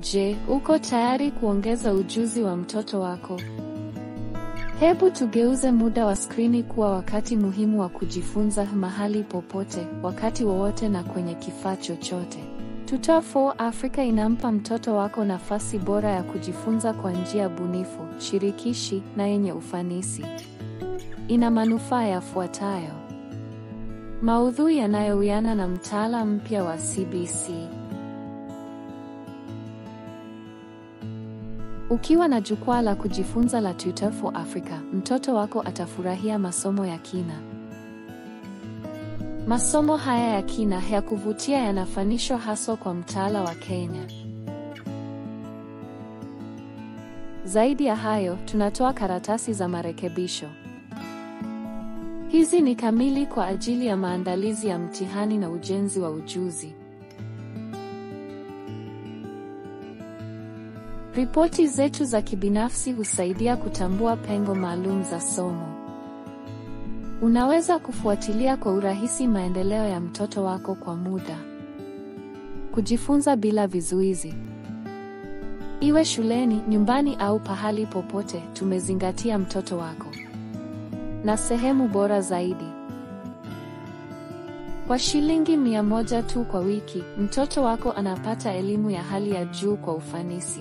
Je, uko tayari kuongeza ujuzi wa mtoto wako? Hebu tugeuze muda wa skrini kuwa wakati muhimu wa kujifunza mahali popote, wakati wowote na kwenye kifaa chochote. Tutor for Africa inampa mtoto wako nafasi bora ya kujifunza kwa njia bunifu, shirikishi na yenye ufanisi. Ina manufaa yafuatayo: maudhui yanayowiana na mtaala mpya wa CBC. Ukiwa na jukwaa la kujifunza la Tutor for Africa, mtoto wako atafurahia masomo ya kina. Masomo haya ya kina ya kuvutia yanafanishwa haswa kwa mtaala wa Kenya. Zaidi ya hayo, tunatoa karatasi za marekebisho. Hizi ni kamili kwa ajili ya maandalizi ya mtihani na ujenzi wa ujuzi. Ripoti zetu za kibinafsi husaidia kutambua pengo maalum za somo. Unaweza kufuatilia kwa urahisi maendeleo ya mtoto wako kwa muda. Kujifunza bila vizuizi. Iwe shuleni, nyumbani au pahali popote, tumezingatia mtoto wako. Na sehemu bora zaidi, kwa shilingi 100 tu kwa wiki, mtoto wako anapata elimu ya hali ya juu kwa ufanisi.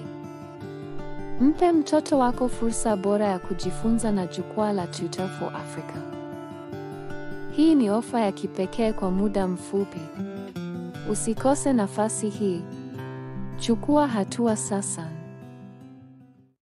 Mpe mtoto wako fursa bora ya kujifunza na jukwaa la Tutor for Africa. Hii ni ofa ya kipekee kwa muda mfupi. Usikose nafasi hii. Chukua hatua sasa.